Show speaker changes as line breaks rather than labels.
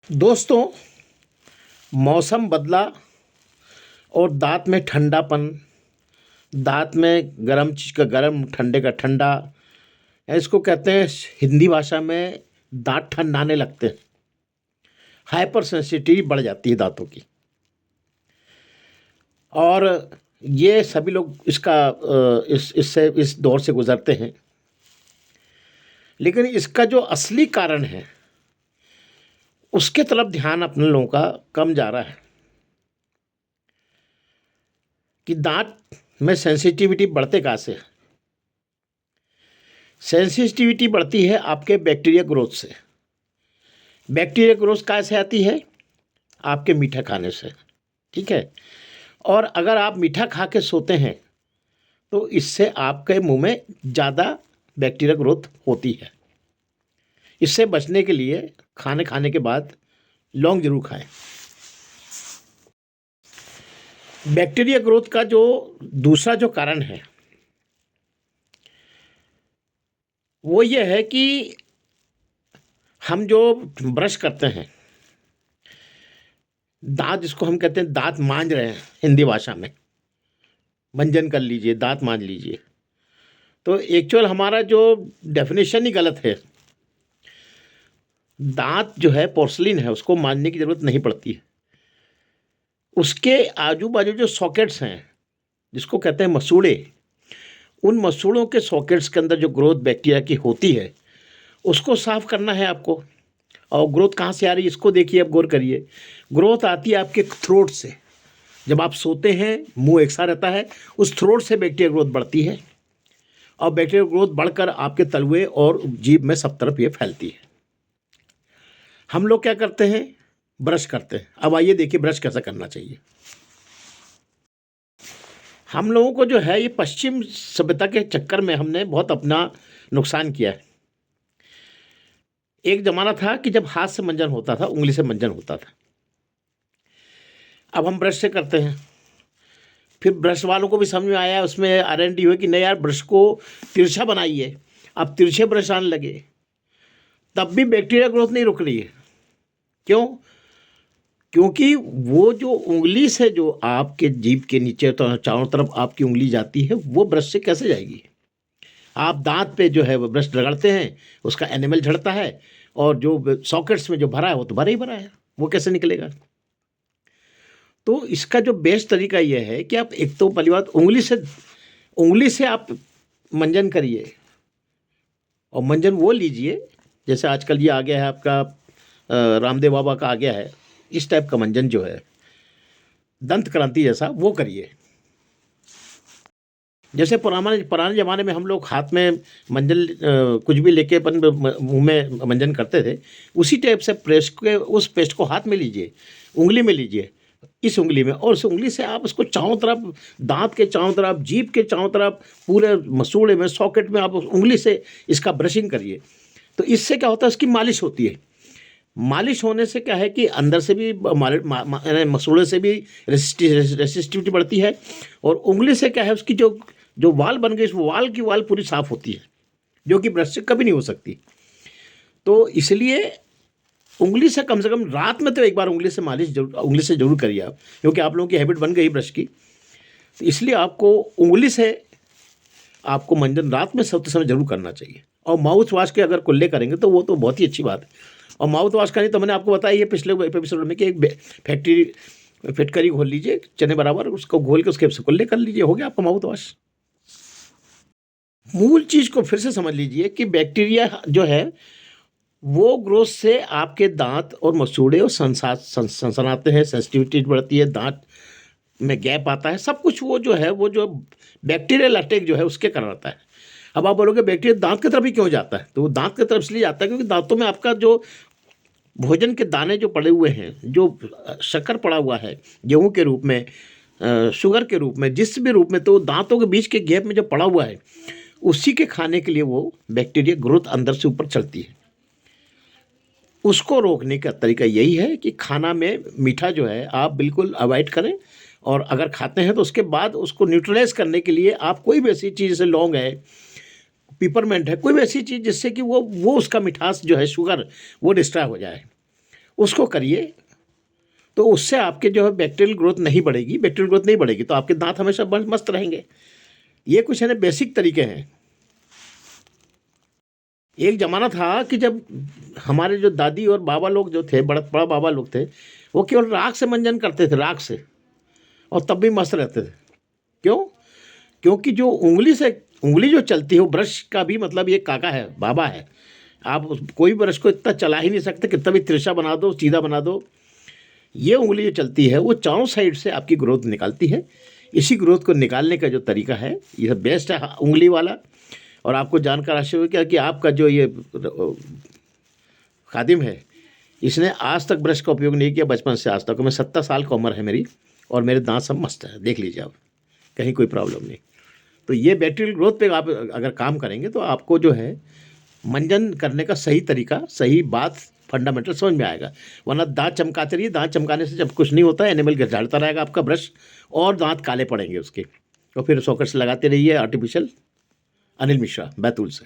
दोस्तों, मौसम बदला और दाँत में ठंडापन, दाँत में गरम चीज़ का गरम, ठंडे का ठंडा, इसको कहते हैं हिंदी भाषा में दाँत ठन्नाने लगते हैं। हाइपर सेंसिटिविटी बढ़ जाती है दाँतों की। और ये सभी लोग इस दौर से गुज़रते हैं। लेकिन इसका जो असली कारण है, उसके तरफ ध्यान अपने लोगों का कम जा रहा है कि दाँत में सेंसिटिविटी बढ़ते कहाँ से है? सेंसिटिविटी बढ़ती है आपके बैक्टीरिया ग्रोथ से। बैक्टीरिया ग्रोथ कहाँ से आती है? आपके मीठा खाने से, ठीक है। और अगर आप मीठा खा के सोते हैं तो इससे आपके मुंह में ज़्यादा बैक्टीरिया ग्रोथ होती है। इससे बचने के लिए खाने के बाद लौंग जरूर खाएं। बैक्टीरिया ग्रोथ का जो दूसरा जो कारण है वो ये है कि हम जो ब्रश करते हैं, दांत जिसको हम कहते हैं दांत मांज रहे हैं हिंदी भाषा में, मंजन कर लीजिए, दांत मांज लीजिए, तो एक्चुअल हमारा जो डेफिनेशन ही गलत है। दांत जो है पोर्सलिन है, उसको मांजने की ज़रूरत नहीं पड़ती है। उसके आजू बाजू जो सॉकेट्स हैं, जिसको कहते हैं मसूड़े, उन मसूड़ों के सॉकेट्स के अंदर जो ग्रोथ बैक्टीरिया की होती है उसको साफ करना है आपको। और ग्रोथ कहाँ से आ रही है इसको देखिए, अब गौर करिए। ग्रोथ आती है आपके थ्रोट से। जब आप सोते हैं, मुंह एक सा रहता है, उस थ्रोट से बैक्टीरिया ग्रोथ बढ़ती है और बैक्टीरिया ग्रोथ बढ़कर आपके तलवे और जीभ में सब तरफ ये फैलती है। हम लोग क्या करते हैं? ब्रश करते हैं। अब आइए देखिए ब्रश कैसा करना चाहिए। हम लोगों को जो है ये पश्चिम सभ्यता के चक्कर में हमने बहुत अपना नुकसान किया है। एक ज़माना था कि जब हाथ से मंजन होता था, उंगली से मंजन होता था। अब हम ब्रश से करते हैं। फिर ब्रश वालों को भी समझ में आया, उसमें R&D हुई कि नहीं यार, ब्रश को तिरछा बनाइए। अब तिरछे ब्रश आने लगे, तब भी बैक्टीरिया ग्रोथ नहीं रुक रही है। क्यों? क्योंकि वो जो उंगली से जो आपके जीभ के नीचे तो चारों तरफ आपकी उंगली जाती है, वो ब्रश से कैसे जाएगी? आप दांत पे जो है वो ब्रश रगड़ते हैं, उसका एनिमल झड़ता है, और जो सॉकेट्स में जो भरा है वो तो भरा ही भरा है, वो कैसे निकलेगा? तो इसका जो बेस्ट तरीका ये है कि आप एक तो पहली बात उंगली से आप मंजन करिए। और मंजन वो लीजिए जैसे आजकल ये आ गया है आपका, रामदेव बाबा का आ गया है, इस टाइप का मंजन जो है दंत क्रांति जैसा, वो करिए। जैसे पुराने ज़माने में हम लोग हाथ में मंजन कुछ भी लेके अपन मुंह में मंजन करते थे, उसी टाइप से उस पेस्ट को हाथ में लीजिए, उंगली में लीजिए, इस उंगली में, और उस उंगली से आप उसको चारों तरफ, दांत के चारों तरफ, जीभ के चारों तरफ, पूरे मसूड़े में, सॉकेट में आप उस उंगली से इसका ब्रशिंग करिए। तो इससे क्या होता है, इसकी मालिश होती है। मालिश होने से क्या है कि अंदर से भी मसूड़े से भी रेसिस्टिविटी बढ़ती है, और उंगली से क्या है, उसकी जो जो वाल बन गई, उस वाल पूरी साफ होती है, जो कि ब्रश से कभी नहीं हो सकती। तो इसलिए उंगली से कम रात में तो एक बार उंगली से जरूर करिए आप, क्योंकि आप लोगों की हैबिट बन गई ब्रश की। तो इसलिए आपको उंगली से आपको मंजन रात में सोते समय जरूर करना चाहिए। और माउथ वॉश के अगर कुल्ले करेंगे तो वो तो बहुत ही अच्छी बात है। और माउथ वॉश का नहीं तो मैंने आपको बताया ये पिछले एपिसोड में कि एक फिटकरी घोल लीजिए चने बराबर, उसको घोल के उसके कुल्ले कर लीजिए, हो गया आपका माउथ वॉश। मूल चीज़ को फिर से समझ लीजिए कि बैक्टीरिया जो है वो ग्रोथ से आपके दांत और मसूड़े और सनसनाते हैं, सेंसिटिविटी बढ़ती है, दांत में गैप आता है, सब कुछ वो जो बैक्टीरियल अटैक जो है उसके कारण आता है। अब आप बोलोगे बैक्टीरिया दांत की तरफ ही क्यों जाता है? तो वो दांत की तरफ इसलिए जाता है क्योंकि दांतों में आपका जो भोजन के दाने जो पड़े हुए हैं, जो शक्कर पड़ा हुआ है गेहूं के रूप में, शुगर के रूप में, जिस भी रूप में, तो दांतों के बीच के गैप में जो पड़ा हुआ है, उसी के खाने के लिए वो बैक्टीरिया ग्रोथ अंदर से ऊपर चलती है। उसको रोकने का तरीका यही है कि खाना में मीठा जो है आप बिल्कुल अवॉइड करें, और अगर खाते हैं तो उसके बाद उसको न्यूट्रलाइज करने के लिए आप कोई भी ऐसी चीज़, जैसे लौंग है, पिपरमेंट है, कोई भी ऐसी चीज़ जिससे कि वो उसका मिठास जो है, शुगर, वो डिस्ट्रॉय हो जाए, उसको करिए, तो उससे आपके जो है बैक्टीरियल ग्रोथ नहीं बढ़ेगी। बैक्टीरियल ग्रोथ नहीं बढ़ेगी तो आपके दांत हमेशा मस्त रहेंगे। ये कुछ है ना बेसिक तरीके हैं। एक ज़माना था कि जब हमारे जो दादी और बाबा लोग जो थे, बड़ा बड़ा बाबा लोग थे, वो केवल राख से मंजन करते थे, राख से, और तब भी मस्त रहते थे। क्यों? क्योंकि जो उंगली जो चलती है वो ब्रश का भी मतलब ये काका है, बाबा है। आप कोई भी ब्रश को इतना चला ही नहीं सकते, कितना भी तिरछा बना दो, सीधा बना दो, ये उंगली जो चलती है वो चारों साइड से आपकी ग्रोथ निकालती है। इसी ग्रोथ को निकालने का जो तरीका है ये बेस्ट है उंगली वाला। और आपको जानकर आश्चर्य होगा कि आपका जो ये खादिम है, इसने आज तक ब्रश का उपयोग नहीं किया बचपन से आज तक। मैं 70 साल की उम्र है मेरी, और मेरे दांत सब मस्त है, देख लीजिए आप, कहीं कोई प्रॉब्लम नहीं। तो ये बैक्टीरियल ग्रोथ पे आप अगर काम करेंगे तो आपको जो है मंजन करने का सही तरीका, सही बात, फंडामेंटल समझ में आएगा। वरना दांत चमकाते रहिए, दांत चमकाने से जब कुछ नहीं होता है, एनिमल झाड़ता रहेगा आपका ब्रश, और दांत काले पड़ेंगे उसके। और फिर सॉकेट से लगाते रहिए आर्टिफिशियल। अनिल मिश्रा, बैतूल से।